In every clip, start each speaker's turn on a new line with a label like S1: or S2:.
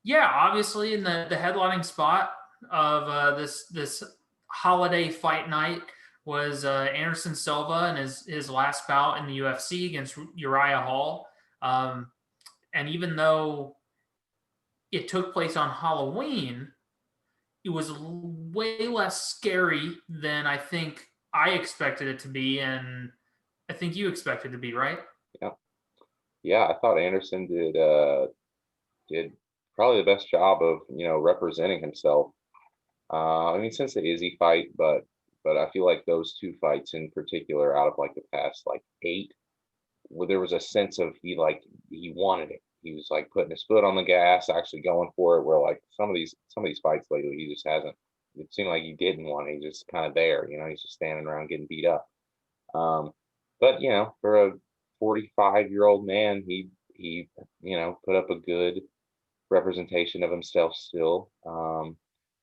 S1: Yeah, obviously in the headlining spot of this holiday fight night was Anderson Silva and his last bout in the UFC against Uriah Hall. Um, and even though it took place on Halloween, it was way less scary than I think I expected it to be, and I think you expected it to be, right?
S2: Yeah, yeah. I thought Anderson did probably the best job of representing himself. I mean, since the Izzy fight, but I feel like those two fights in particular, out of like the past like eight, where there was a sense of he wanted it. He was like putting his foot on the gas, actually going for it. Where like some of these fights lately, he just hasn't. It seemed like he didn't want it. He's just kind of there, he's just standing around getting beat up. Um, but for a 45-year-old man, he put up a good representation of himself still.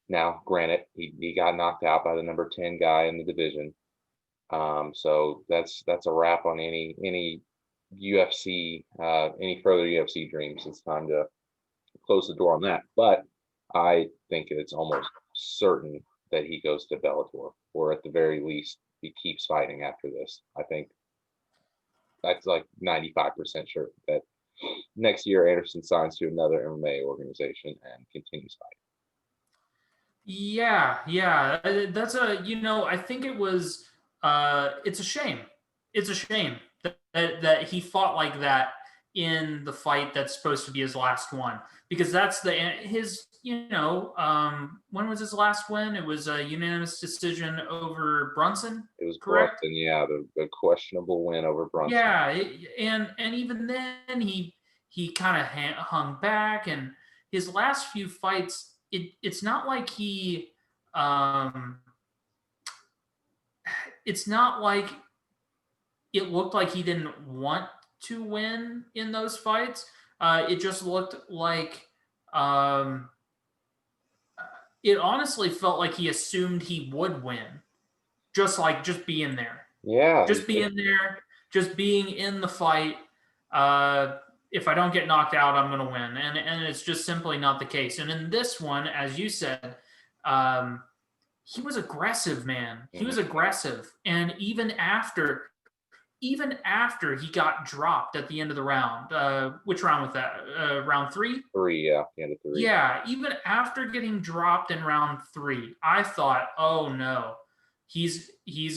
S2: Now, granted, he got knocked out by the number 10 guy in the division. So that's a wrap on any UFC, any further UFC dreams. It's time to close the door on that. But I think it's almost certain that he goes to Bellator, or at the very least, he keeps fighting after this. I think that's like 95% sure that next year Anderson signs to another MMA organization and continues fighting.
S1: Yeah. That's I think it was. It's a shame. It's a shame that he fought like that in the fight that's supposed to be his last one, because that's his. When was his last win? It was a unanimous decision over Brunson.
S2: It was
S1: Correct?
S2: Brunson, yeah, the questionable win over Brunson.
S1: Yeah, and even then he kind of hung back, and his last few fights, it's not like um it's not like it looked like he didn't want to win in those fights. It just looked like it honestly felt like he assumed he would win, just being there.
S2: Yeah,
S1: Just being there, just being in the fight. If I don't get knocked out, I'm going to win, and it's just simply not the case. And in this one, as you said, he was aggressive, man. He was aggressive, and even after he got dropped at the end of the round, which round was that? Round three?
S2: three, yeah, the end of three.
S1: Yeah, even after getting dropped in round three, I thought, oh no, he's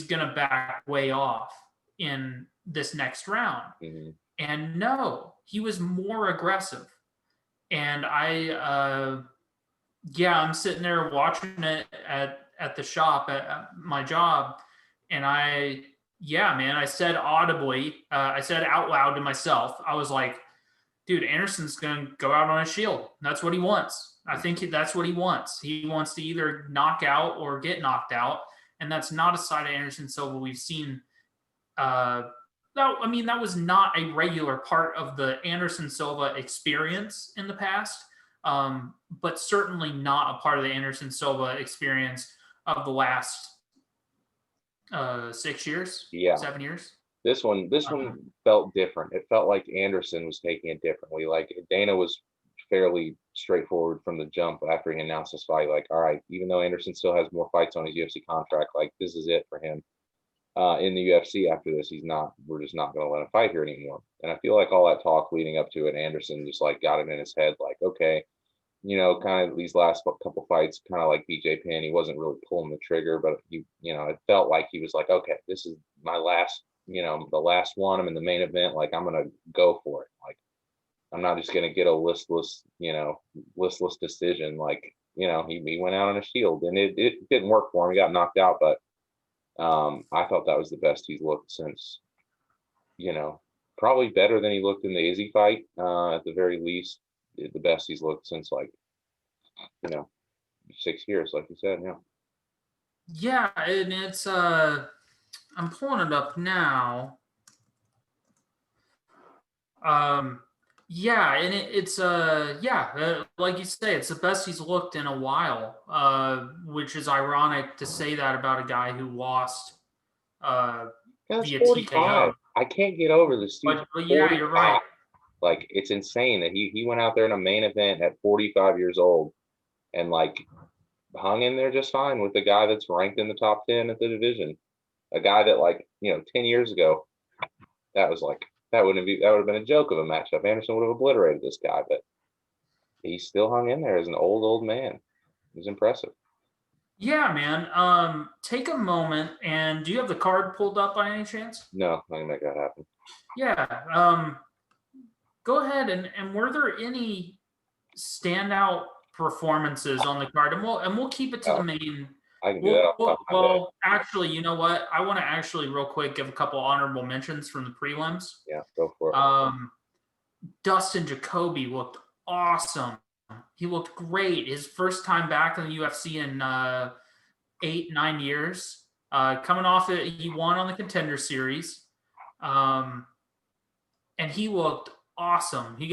S1: gonna back way off in this next round.
S2: Mm-hmm.
S1: And no, he was more aggressive. And I'm sitting there watching it at the shop at my job, and I said audibly, I said out loud to myself, I was like, dude, Anderson's going to go out on a shield. That's what he wants. I think that's what he wants. He wants to either knock out or get knocked out, and that's not a side of Anderson Silva we've seen. That was not a regular part of the Anderson Silva experience in the past, but certainly not a part of the Anderson Silva experience of the last 6 years,
S2: Yeah.
S1: 7 years.
S2: This one felt different. It felt like Anderson was taking it differently. Like Dana was fairly straightforward from the jump after he announced his fight. Like, all right, even though Anderson still has more fights on his UFC contract, like this is it for him. In the UFC after this, we're just not going to let him fight here anymore. And I feel like all that talk leading up to it, Anderson just like got it in his head, like, okay, kind of these last couple fights, kind of like BJ Penn, he wasn't really pulling the trigger, but it felt like he was like, okay, this is my last, the last one. I'm in the main event. Like, I'm going to go for it. Like, I'm not just going to get a listless decision. Like, he went out on a shield, and it didn't work for him. He got knocked out, but I thought that was the best he's looked since, probably better than he looked in the Izzy fight, at the very least. The best he's looked since 6 years, like you said.
S1: Yeah, and it's I'm pulling it up now. Yeah, and it's like you say, it's the best he's looked in a while. Which is ironic to say that about a guy who lost
S2: That's
S1: via
S2: 45.
S1: TKO.
S2: I can't get over this.
S1: But yeah, you're right.
S2: Like, it's insane that he went out there in a main event at 45 years old and like hung in there just fine with the guy that's ranked in the top 10 at the division. A guy that, like, 10 years ago, that would have been a joke of a matchup. Anderson would have obliterated this guy, but he still hung in there as an old man. It was impressive.
S1: Yeah, man. Take a moment, and do you have the card pulled up by any chance?
S2: No, I can make that happen.
S1: Yeah. Go ahead, and were there any standout performances on the card? And we'll keep it to the main.
S2: I can do that.
S1: Well, actually, you know what? I want to actually real quick give a couple honorable mentions from the prelims.
S2: Yeah, go for it.
S1: Dustin Jacoby looked awesome. He looked great. His first time back in the UFC in 8-9 years. Coming off it, he won on the Contender Series, and he looked awesome. He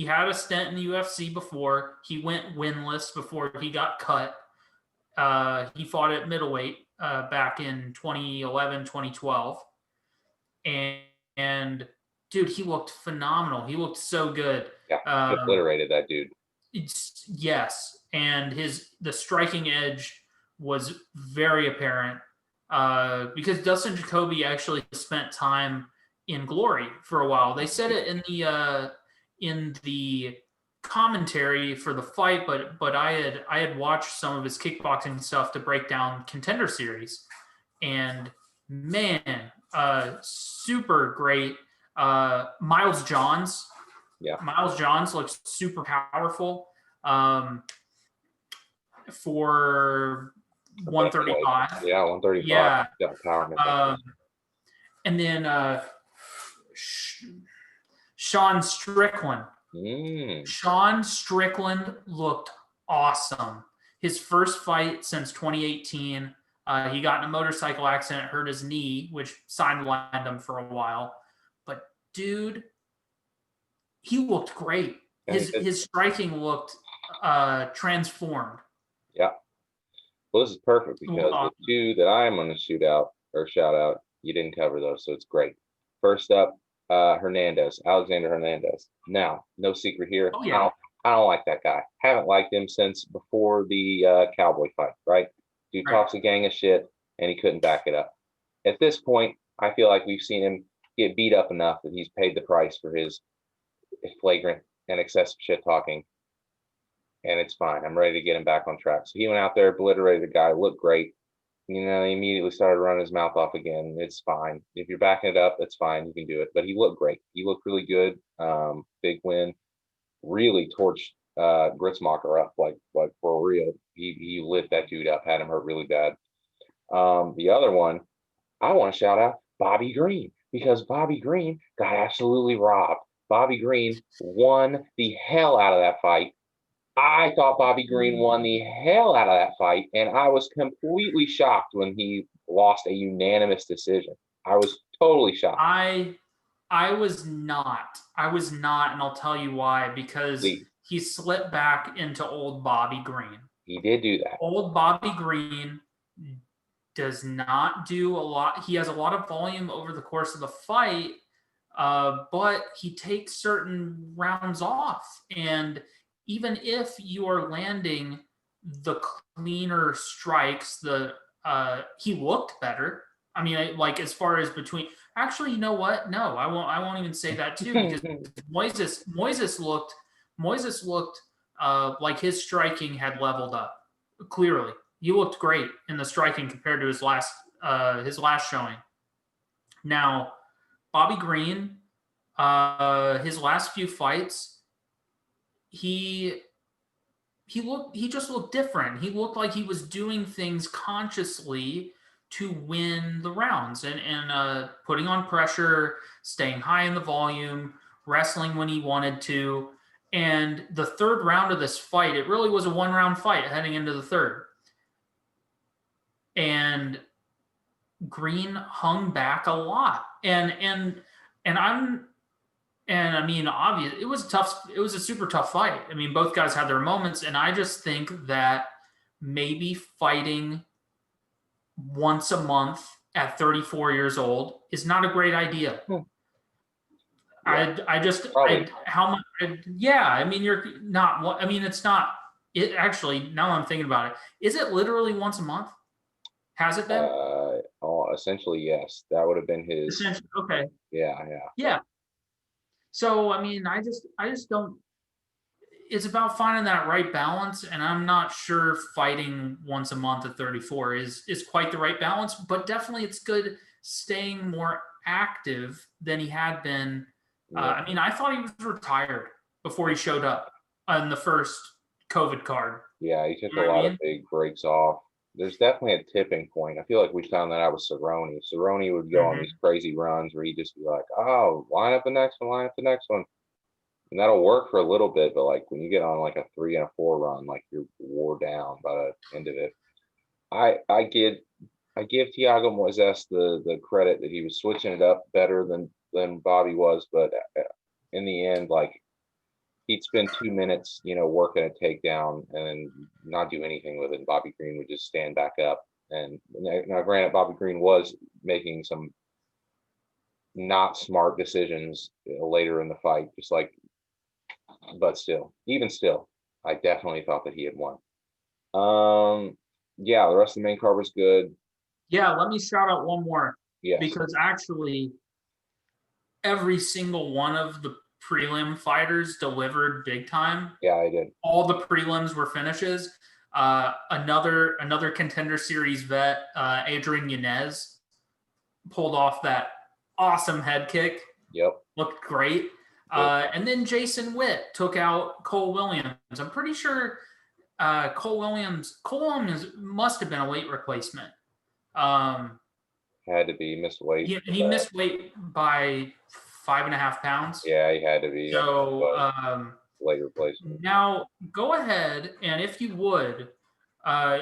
S1: had a stint in the UFC before. He went winless before he got cut. He fought at middleweight back in 2011, 2012, and dude, he looked phenomenal. He looked so good.
S2: Yeah, obliterated that dude.
S1: Yes, and the striking edge was very apparent because Dustin Jacoby actually spent time in Glory for a while. They said it in the commentary for the fight, but I had watched some of his kickboxing stuff to break down Contender Series, and man, super great. Miles Johns.
S2: Yeah.
S1: Miles Johns looks super powerful for 135.
S2: Yeah, 135.
S1: Yeah.
S2: Got power.
S1: And then Sean Strickland. Sean Strickland looked awesome. His first fight since 2018. He got in a motorcycle accident, hurt his knee, which sidelined him for a while. But dude, he looked great. His striking looked transformed.
S2: Yeah. Well, this is perfect because the two that I'm going to shout out, you didn't cover those, so it's great. First up, Hernandez, Alexander Hernandez. Now, no secret here.
S1: Oh, yeah.
S2: I don't like that guy. Haven't liked him since before the Cowboy fight, right? Dude talks a gang of shit, and he couldn't back it up. At this point, I feel like we've seen him get beat up enough that he's paid the price for his flagrant and excessive shit talking, and it's fine. I'm ready to get him back on track. So he went out there, obliterated the guy, looked great. He immediately started running his mouth off again. It's fine. If you're backing it up, that's fine. You can do it. But he looked great. He looked really good. Big win. Really torched Gritzmacher up like for real. He lit that dude up, had him hurt really bad. The other one, I want to shout out Bobby Greene, because Bobby Greene got absolutely robbed. Bobby Greene won the hell out of that fight. I thought Bobby Greene won the hell out of that fight, and I was completely shocked when he lost a unanimous decision. I was totally shocked.
S1: I was not, and I'll tell you why. Because he slipped back into old Bobby Greene.
S2: He did do that.
S1: Old Bobby Greene does not do a lot. He has a lot of volume over the course of the fight, but he takes certain rounds off, and even if you are landing the cleaner strikes, he looked better. I mean, like, as far as between, actually, you know what? No, I won't even say that too, because Moises looked like his striking had leveled up. Clearly, he looked great in the striking compared to his last showing. Now, Bobby Greene, his last few fights, he just looked different. He looked like he was doing things consciously to win the rounds and putting on pressure, staying high in the volume, wrestling when he wanted to. And the third round of this fight, it really was a one-round fight heading into the third. And Greene hung back a lot. And I mean, obviously, it was tough. It was a super tough fight. I mean, both guys had their moments, and I just think that maybe fighting once a month at 34 years old is not a great idea.
S2: Yeah,
S1: I
S2: probably.
S1: how much? Yeah, I mean, you're not. I mean, it's not. It actually. Now I'm thinking about it. Is it literally once a month? Has it been?
S2: Essentially, yes. That would have been his.
S1: Essentially, okay.
S2: Yeah, yeah,
S1: Yeah. So I mean, I just don't. It's about finding that right balance, and I'm not sure fighting once a month at 34 is quite the right balance. But definitely, it's good staying more active than he had been.
S2: yeah,
S1: I mean, I thought he was retired before he showed up on the first COVID card.
S2: yeah. He took
S1: You
S2: a
S1: know what I
S2: lot of
S1: mean?
S2: big breaks off. There's definitely a tipping point. I feel like we found that out with Cerrone. Cerrone would go on these
S1: Mm-hmm.
S2: crazy runs where he'd just be like, "Oh, line up the next one, line up the next one," and that'll work for a little bit. But like when you get on like a 3 and a 4 run, like you're wore down by the end of it. I I give I give Thiago Moises the credit that he was switching it up better than Bobby was, but in the end, like he'd spend 2 minutes, working a takedown and not do anything with it. And Bobby Greene would just stand back up. And now, granted, Bobby Greene was making some not smart decisions later in the fight, just like, but still, even still, I definitely thought that he had won. Yeah, the rest of the main card was good.
S1: Yeah, let me shout out one more
S2: Yes,
S1: because actually every single one of the prelim fighters delivered big time.
S2: yeah, I did.
S1: All the prelims were finishes. Another contender series vet, Adrian Yanez, pulled off that awesome head kick.
S2: Yep,
S1: Looked great.
S2: did.
S1: And then Jason Witt took out Cole Williams. I'm pretty sure Cole Williams must have been a weight replacement.
S2: Had to be missed weight for
S1: He
S2: that.
S1: missed weight by 5.5 pounds.
S2: Yeah, he had to be. I think it
S1: So
S2: was late replacement.
S1: now go ahead and if you would, uh,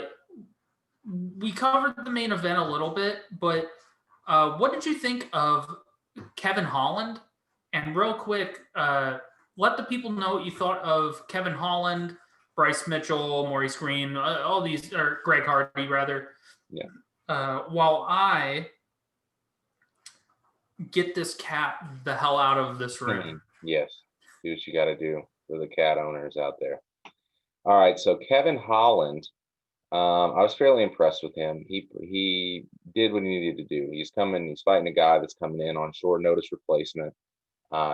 S1: we covered the main event a little bit, but what did you think of Kevin Holland? And real quick, let the people know what you thought of Kevin Holland, Bryce Mitchell, Maurice Greene, all these, or Greg Hardy rather.
S2: Yeah.
S1: While I get this cat the hell out of this room.
S2: Yes, do what you got to do for the cat owners out there. All right, so Kevin Holland, I was fairly impressed with him. He did what he needed to do. He's fighting a guy that's coming in on short notice replacement.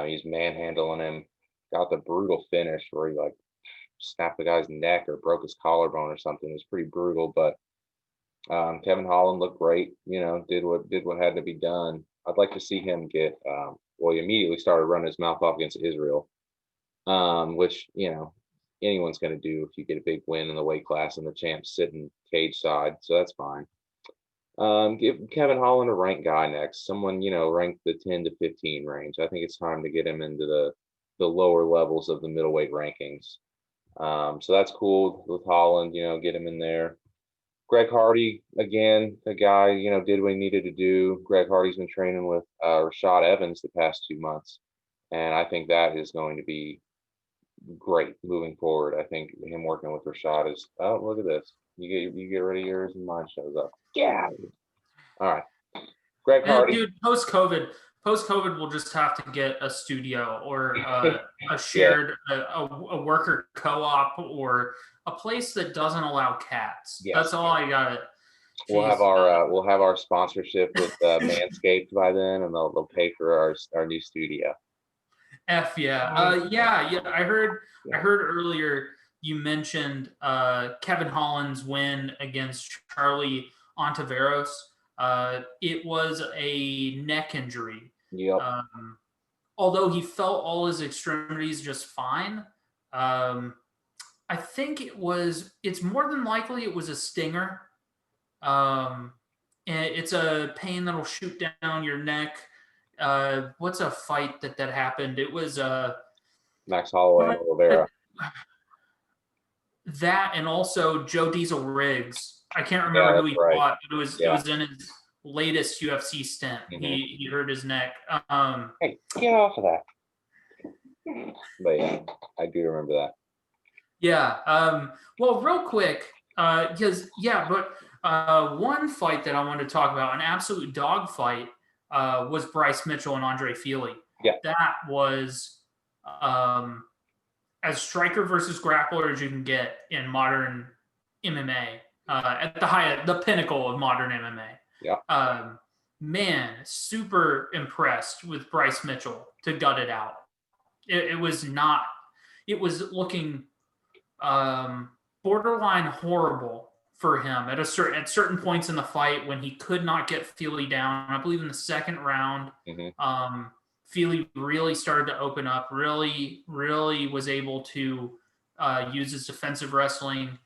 S2: He's manhandling him. Got the brutal finish where he like snapped the guy's neck or broke his collarbone or something. It was pretty brutal, but Kevin Holland looked great. Did what had to be done. I'd like to see him get. Well, he immediately started running his mouth off against Israel, which anyone's going to do if you get a big win in the weight class and the champ's sitting cage side, so that's fine. Give Kevin Holland a ranked guy next, someone ranked the 10 to 15 range. I think it's time to get him into the lower levels of the middleweight rankings. So that's cool with Holland. Get him in there. Greg Hardy, again, the guy, did what he needed to do. Greg Hardy's been training with Rashad Evans the past 2 months, and I think that is going to be great moving forward. I think him working with Rashad is, oh, look at this. You get rid of yours and mine shows up. Yeah. All right. Greg Hardy.
S1: Dude, post COVID, we'll just have to get a studio or a shared a worker co-op or a place that doesn't allow cats.
S2: Yes.
S1: That's all I got.
S2: We'll have our sponsorship with Manscaped by then, and they'll pay for our new studio.
S1: Yeah. I heard earlier you mentioned Kevin Holland's win against Charlie Ontiveros. It was a neck injury.
S2: Yep.
S1: Although he felt all his extremities just fine. I think it's more than likely it was a stinger. And it's a pain that'll shoot down your neck. What's a fight that happened? It was
S2: Max Holloway and Oliveira.
S1: That and also Joe Diesel Riggs. I can't remember who he fought, but it was in his latest UFC stint. Mm-hmm. He hurt his neck.
S2: Hey, get off of that. But yeah, I do remember that.
S1: Yeah. Well, real quick, because one fight that I wanted to talk about, an absolute dog fight, was Bryce Mitchell and Andre Fili.
S2: Yeah.
S1: That was as striker versus grappler as you can get in modern MMA, at the pinnacle of modern MMA.
S2: Yeah.
S1: Man, super impressed with Bryce Mitchell to gut it out. It was not. It was looking borderline horrible for him at certain points in the fight when he could not get Fili down. I believe in the second round, Fili really started to open up. Really was able to use his defensive wrestling,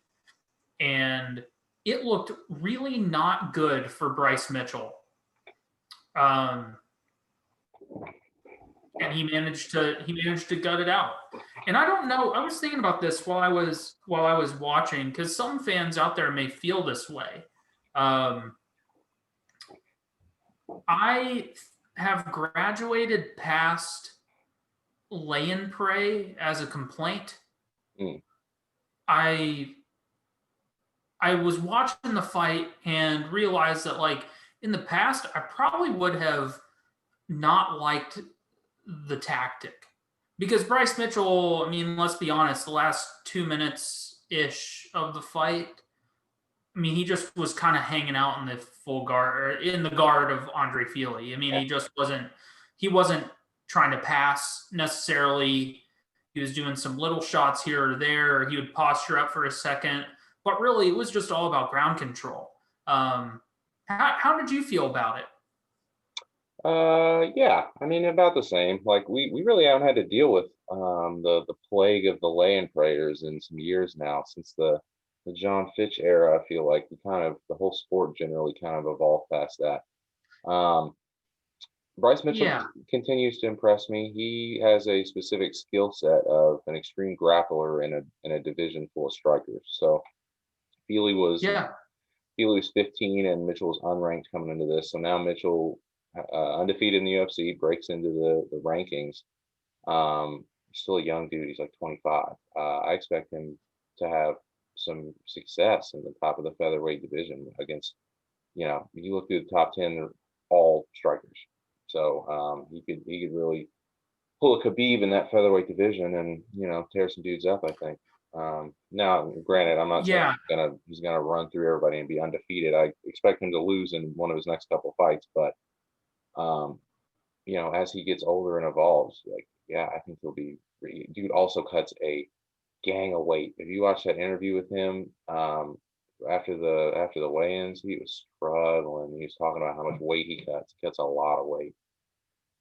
S1: and it looked really not good for Bryce Mitchell. And he managed to gut it out. And I don't know. I was thinking about this while I was watching, because some fans out there may feel this way. I have graduated past lay and pray as a complaint. I was watching the fight and realized that, like, in the past, I probably would have not liked the tactic, because Bryce Mitchell, I mean, let's be honest, the last 2 minutes ish of the fight, I mean, he just was kind of hanging out in the full guard, or in the guard of Andre Fili. I mean, he wasn't trying to pass necessarily. He was doing some little shots here or there. He would posture up for a second, but really it was just all about ground control. How did you feel about it?
S2: Yeah, I mean, about the same. Like, we really haven't had to deal with the plague of the lay-in prayers in some years now, since the John Fitch era. I feel like the whole sport generally kind of evolved past that. Bryce Mitchell continues to impress me. He has a specific skill set of an extreme grappler in a division full of strikers. So Fili was 15 and Mitchell was unranked coming into this. So now Mitchell, undefeated in the UFC, breaks into the rankings. He's still a young dude. He's like 25. I expect him to have some success in the top of the featherweight division against, you look through the top 10, they're all strikers. So he could really pull a Khabib in that featherweight division and, tear some dudes up, I think. Now, granted, I'm not saying he's gonna run through everybody and be undefeated. I expect him to lose in one of his next couple fights, but as he gets older and evolves, I think he'll be. Dude also cuts a gang of weight. If you watch that interview with him after the weigh-ins, he was struggling. He was talking about how much weight he cuts. He cuts a lot of weight.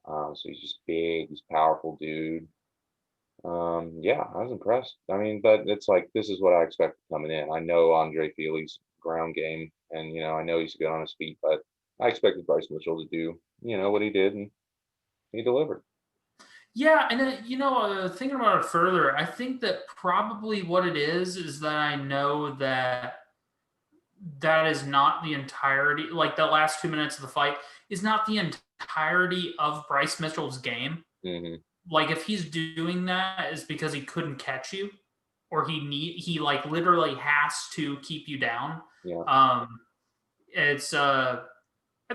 S2: So he's just big. He's a powerful dude. I was impressed. I mean, but it's like, this is what I expected coming in. I know Andre Fili's ground game, and I know he's good on his feet, but I expected Bryce Mitchell to do what he did, and he delivered.
S1: Yeah, and then, thinking about it further, I think that probably what it is that I know that is not the entirety, like the last 2 minutes of the fight is not the entirety of Bryce Mitchell's game. Like, if he's doing that, is because he couldn't catch you, or he like literally has to keep you down. It's I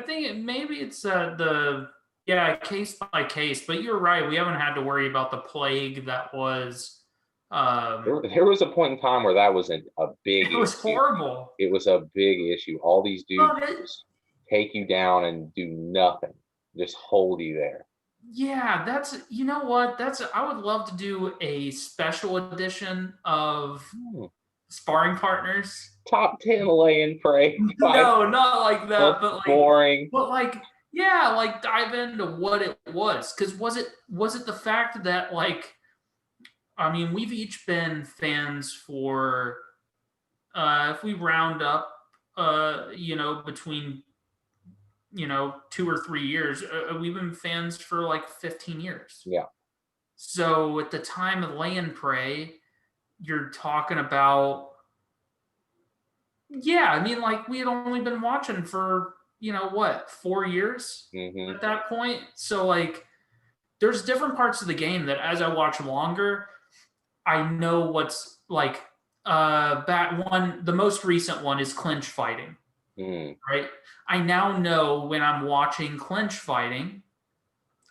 S1: think maybe it's case by case, but you're right. We haven't had to worry about the plague that was.
S2: There was a point in time where that was a big.
S1: It was horrible.
S2: It was a big issue. All these dudes just take you down and do nothing, just hold you there.
S1: Yeah, that's, what? I would love to do a special edition of Sparring Partners.
S2: Top 10 lay-in pray.
S1: No, not like that, but like
S2: boring.
S1: But like dive into what it was. Because was it the fact that, like, I mean, we've each been fans for if we round up between 2 or 3 years, we've been fans for like 15 years.
S2: Yeah.
S1: So at the time of lay and pray, you're talking about, I mean, like, we had only been watching for 4 years at that point. So, like, there's different parts of the game that, as I watch longer, I know what's like. The most recent one is clinch fighting. Right? I now know, when I'm watching clinch fighting,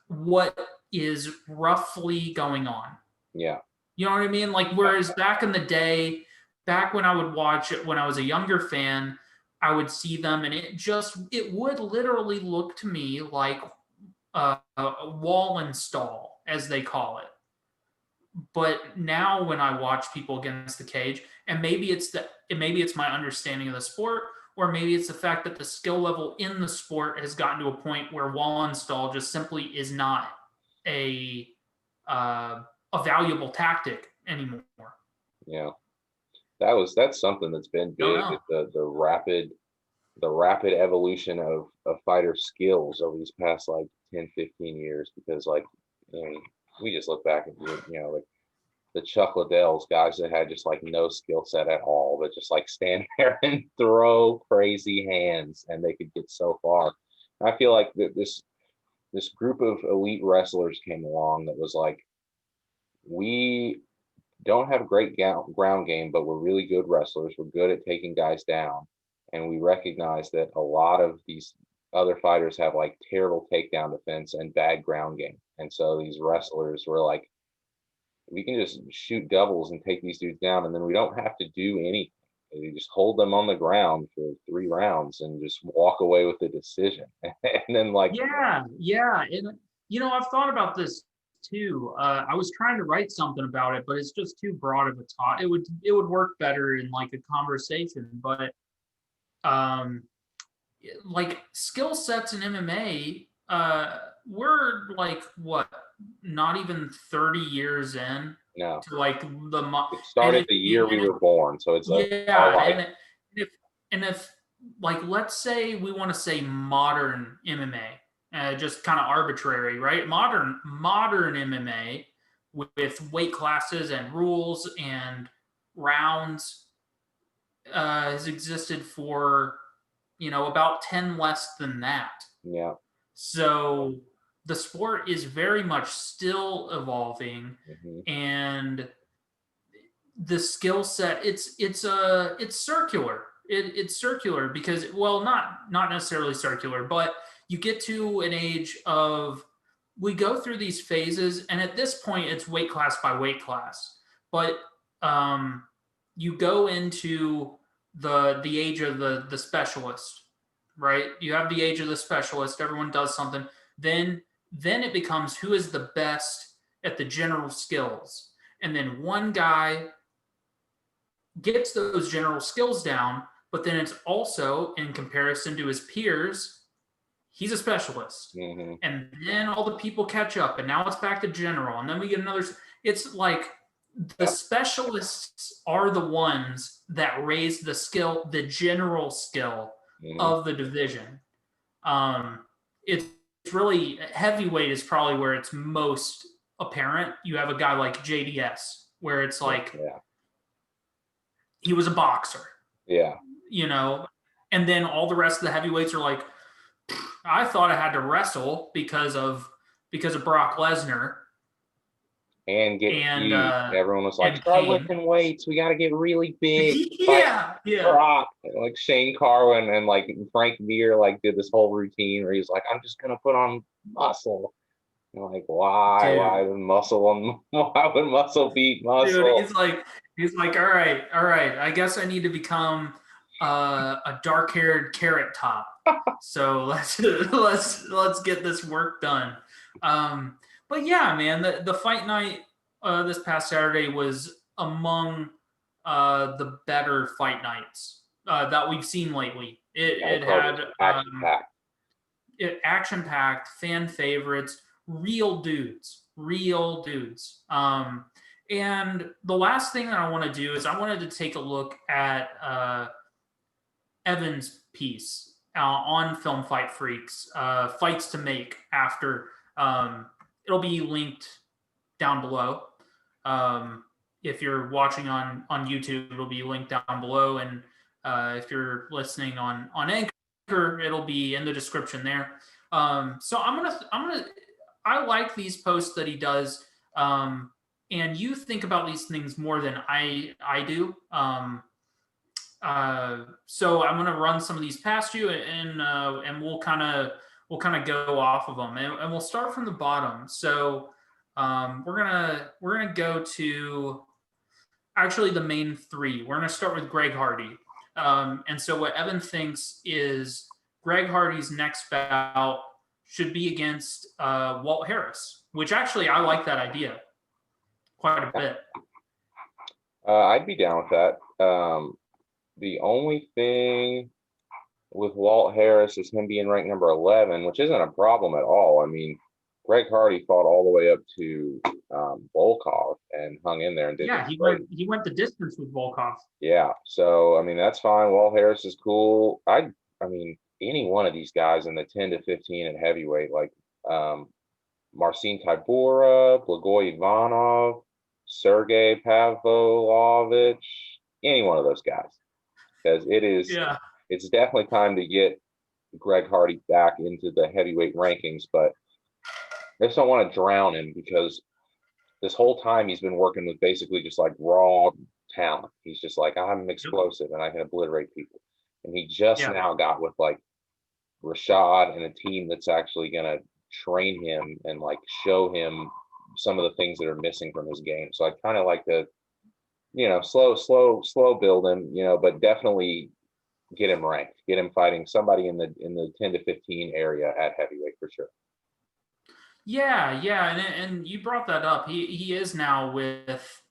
S1: what is roughly going on.
S2: Yeah.
S1: You know what I mean? Like, whereas back in the day, back when I would watch it, when I was a younger fan, I would see them and it would literally look to me like a wall install, as they call it. But now when I watch people against the cage, and maybe it's my understanding of the sport, or maybe it's the fact that the skill level in the sport has gotten to a point where wall install just simply is not a valuable tactic anymore.
S2: Yeah. That's something that's been big, is the rapid evolution of fighter skills over these past like 10, 15 years. Because like, I mean, we just look back at, like the Chuck Liddells, guys that had just like no skill set at all, but just like stand there and throw crazy hands, and they could get so far. And I feel like this group of elite wrestlers came along that was like, we don't have great ground game, but we're really good wrestlers. We're good at taking guys down. And we recognize that a lot of these other fighters have like terrible takedown defense and bad ground game. And so these wrestlers were like, we can just shoot doubles and take these dudes down, and then we don't have to do anything. We just hold them on the ground for 3 rounds and just walk away with the decision. And then like,
S1: yeah. And I've thought about this too. I was trying to write something about it, but it's just too broad of a talk. It would work better in like a conversation, but like skill sets in MMA, we're like what, not even 30 years in
S2: no,
S1: to like
S2: it started the year we were born, so it's
S1: yeah, and if like, let's say we want to say modern MMA, just kind of arbitrary, right? Modern MMA with weight classes and rules and rounds has existed for about 10 less than that.
S2: Yeah.
S1: So the sport is very much still evolving, and the skill set it's circular. It's circular because, well, not necessarily circular, but you get to an age of, we go through these phases, and at this point it's weight class by weight class, but you go into the age of the specialist, right? You have the age of the specialist, everyone does something, then it becomes who is the best at the general skills, and then one guy gets those general skills down, but then it's also in comparison to his peers, he's a specialist. And then all the people catch up, and now it's back to general, and then we get another. It's like the specialists are the ones that raise the skill, the general skill of the division. It's really, heavyweight is probably where it's most apparent. You have a guy like JDS, where it's like, he was a boxer.
S2: Yeah.
S1: And then all the rest of the heavyweights are like, I thought I had to wrestle because of Brock Lesnar.
S2: And everyone was like, start lifting weights. We got to get really big.
S1: Yeah.
S2: Brock, like Shane Carwin and like Frank Mir like did this whole routine where he's like, I'm just gonna put on muscle. And like, why would muscle beat muscle?
S1: Dude, he's like, all right. I guess I need to become a dark-haired Carrot Top. So let's get this work done. But yeah, man, the fight night this past Saturday was among the better fight nights that we've seen lately. It had action-packed, fan favorites, real dudes. And the last thing that I want to do is I wanted to take a look at Evan's piece on Film Fight Freaks, Fights to Make After. It'll be linked down below. If you're watching on YouTube, it'll be linked down below. And if you're listening on Anchor, it'll be in the description there. So I like these posts that he does. And you think about these things more than I do. So I'm going to run some of these past you, and we'll kind of we'll kind of go off of them, and we'll start from the bottom. So we're gonna go to actually the main three. We're gonna start with Greg Hardy. And so what Evan thinks is Greg Hardy's next bout should be against Walt Harris, which actually I like that idea quite a bit.
S2: I'd be down with that. The only thing with Walt Harris is him being ranked number 11, which isn't a problem at all. I mean, Greg Hardy fought all the way up to Volkov and hung in there and did.
S1: Yeah, he went the distance with Volkov.
S2: Yeah, so I mean that's fine. Walt Harris is cool. I mean any one of these guys in the 10 to 15 at heavyweight, like Marcin Tybura, Blagoy Ivanov, Sergey Pavlovich, any one of those guys, because it's definitely time to get Greg Hardy back into the heavyweight rankings, but I just don't want to drown him because this whole time he's been working with basically just like raw talent. He's just like, I'm explosive and I can obliterate people. And he just now got with like Rashad and a team that's actually going to train him and like show him some of the things that are missing from his game. So I kind of like to, slow build him, but definitely get him ranked, get him fighting somebody in the 10 to 15 area at heavyweight for sure.
S1: Yeah, and you brought that up. He is now with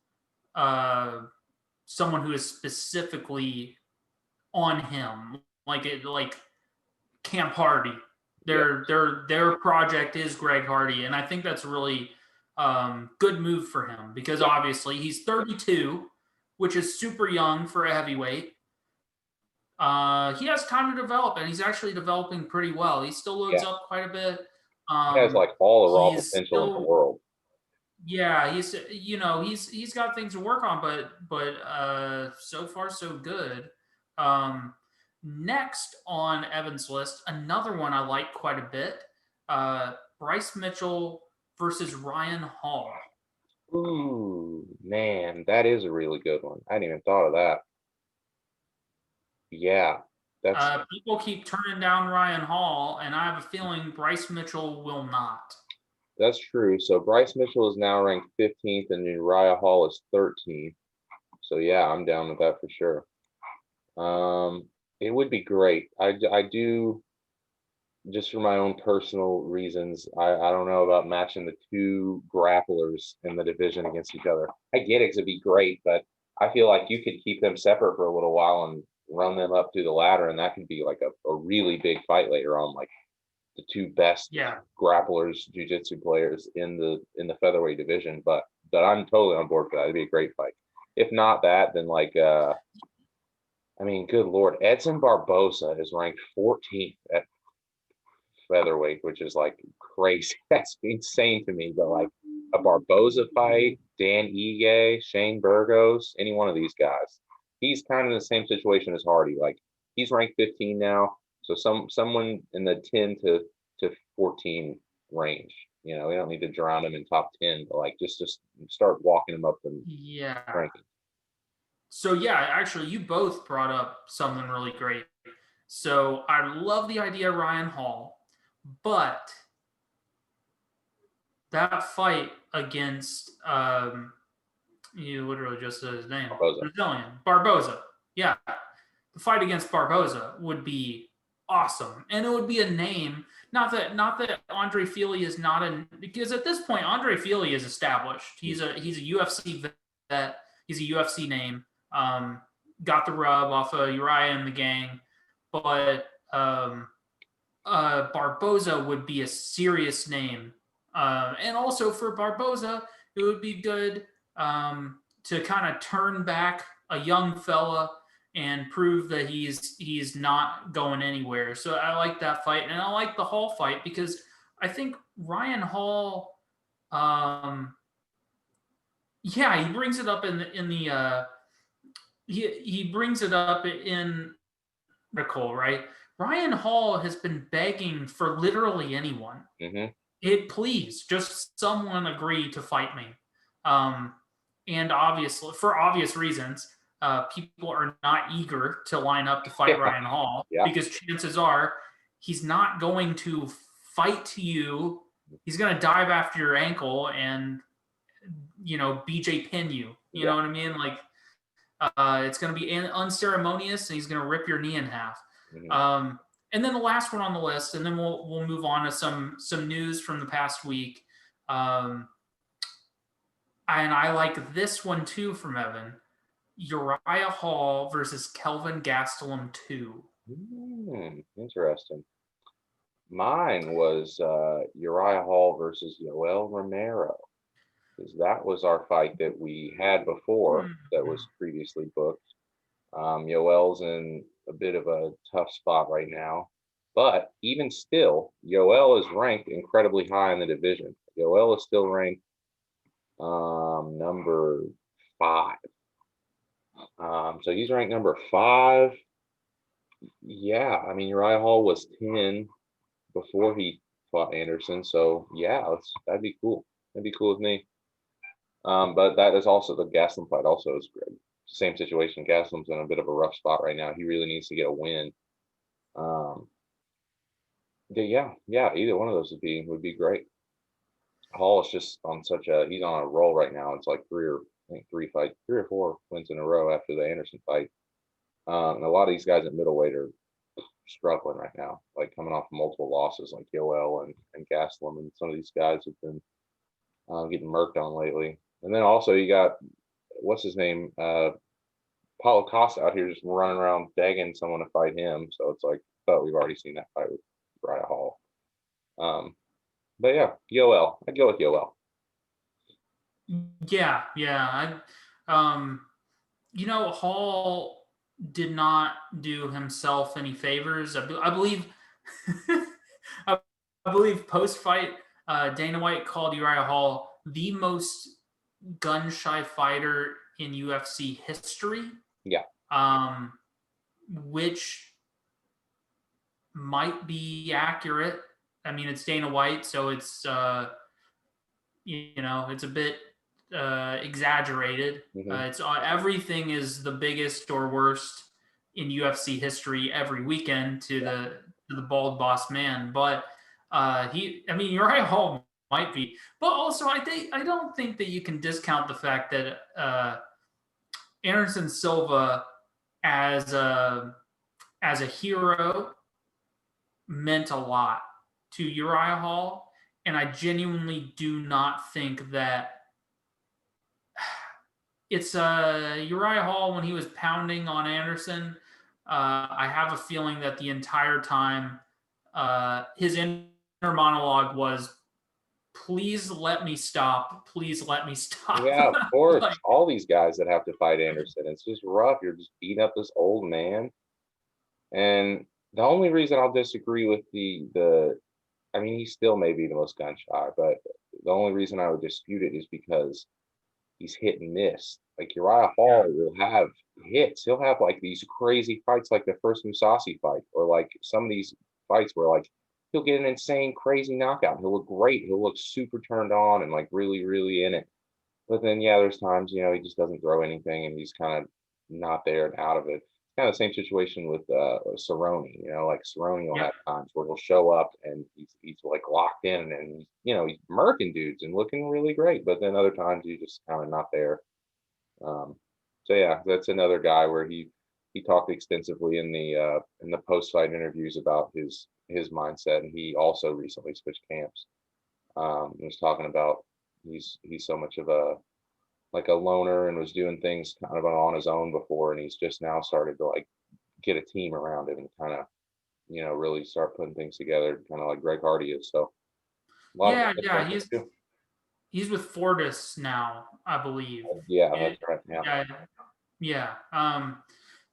S1: someone who is specifically on him, like Camp Hardy. Their project is Greg Hardy, and I think that's really good move for him because obviously he's 32, which is super young for a heavyweight. He has time to develop, and he's actually developing pretty well. He still loads up quite a bit.
S2: He has like all the raw potential in the world.
S1: Yeah, he's got things to work on, but so far so good. Next on Evan's list, another one I like quite a bit. Bryce Mitchell versus Ryan Hall.
S2: Ooh, man, that is a really good one. I hadn't even thought of that. Yeah.
S1: People keep turning down Ryan Hall, and I have a feeling Bryce Mitchell will not.
S2: That's true. So Bryce Mitchell is now ranked 15th, and Uriah Hall is 13th. So yeah, I'm down with that for sure. It would be great. I do, just for my own personal reasons, I don't know about matching the two grapplers in the division against each other. I get it, it'd be great, but I feel like you could keep them separate for a little while and run them up through the ladder, and that could be like a really big fight later on, like the two best grapplers, jiu-jitsu players in the featherweight division. But I'm totally on board for that. It'd be a great fight. If not that, then like I mean, good Lord, Edson Barboza is ranked 14th at featherweight, which is like crazy. That's insane to me. But like a Barboza fight, Dan Ige, Shane Burgos, any one of these guys. He's kind of in the same situation as Hardy. Like he's ranked 15 now, so someone in the 10 to 14 range. We don't need to drown him in top 10, but like just start walking him up the ranking.
S1: So yeah, actually, you both brought up something really great. So I love the idea of Ryan Hall, but that fight against you literally just said his name. Brazilian. Barboza. Yeah. The fight against Barboza would be awesome. And it would be a name. Not that Andre Fili is not because at this point Andre Fili is established. He's a UFC vet. He's a UFC name. Got the rub off of Uriah and the gang. But Barboza would be a serious name. And also for Barboza, it would be good to kind of turn back a young fella and prove that he's not going anywhere. So I like that fight, and I like the Hall fight because I think Ryan Hall, he brings it up he brings it up in Nicole, right? Ryan Hall has been begging for literally anyone. Mm-hmm. Please, just someone agree to fight me. And obviously, for obvious reasons, people are not eager to line up to fight Ryan Hall because chances are he's not going to fight to you. He's going to dive after your ankle and, BJ pin you. You know what I mean? Like, it's going to be unceremonious, and he's going to rip your knee in half.
S2: Mhm.
S1: And then the last one on the list, and then we'll move on to some news from the past week. And I like this one too from Evan. Uriah Hall versus Kelvin Gastelum 2.
S2: Interesting. Mine was Uriah Hall versus Yoel Romero, because that was our fight that we had before that was previously booked. Yoel's in a bit of a tough spot right now, but even still, Yoel is ranked incredibly high in the division. Yoel is still ranked number 5. So he's ranked number 5. Yeah, I mean Uriah Hall was 10 before he fought Anderson, so yeah, that'd be cool. That'd be cool with me. But that is also the Gastelum fight. Also is great. Same situation. Gastelum's in a bit of a rough spot right now. He really needs to get a win. Yeah, either one of those would be great. Hall is just on he's on a roll right now. It's like 3 or 4 wins in a row after the Anderson fight. And a lot of these guys at middleweight are struggling right now, like coming off multiple losses, like Yoel and Gastelum, and some of these guys have been getting murked on lately. And then also you got what's his name, Paulo Costa out here just running around begging someone to fight him. So it's like, but we've already seen that fight with Uriah Hall. But yeah, Yoel. I'd go with Yoel.
S1: Yeah. Hall did not do himself any favors. I believe, I believe post fight, Dana White called Uriah Hall the most gun shy fighter in UFC history.
S2: Yeah.
S1: Which might be accurate. I mean, it's Dana White, so it's it's a bit exaggerated. It's everything is the biggest or worst in UFC history every weekend to the bald boss man. But Uriah Hall might be, but also I don't think that you can discount the fact that Anderson Silva as a hero meant a lot to Uriah Hall, and I genuinely do not think that it's Uriah Hall when he was pounding on Anderson. I have a feeling that the entire time his inner monologue was, "Please let me stop. Please let me stop."
S2: Yeah, of course. All these guys that have to fight Anderson, it's just rough. You're just beating up this old man. And the only reason I'll disagree with I mean, he still may be the most gun shy, but the only reason I would dispute it is because he's hit and miss. Like Uriah Hall will have hits. He'll have like these crazy fights, like the first Musasi fight, or like some of these fights where like he'll get an insane, crazy knockout. He'll look great. He'll look super turned on and like really, really in it. But then, yeah, there's times, he just doesn't throw anything and he's kind of not there and out of it. Kind of the same situation with Cerrone. Like Cerrone will have times where he'll show up and he's like locked in and he's murking dudes and looking really great. But then other times he's just kind of not there. So yeah, that's another guy where he talked extensively in the post fight interviews about his mindset, and he also recently switched camps. He was talking about he's so much of a loner and was doing things kind of on his own before, and he's just now started to like get a team around him and kind of really start putting things together, kind of like Greg Hardy is. So
S1: he's with Fortis now, I believe.
S2: Yeah, that's right.
S1: Yeah.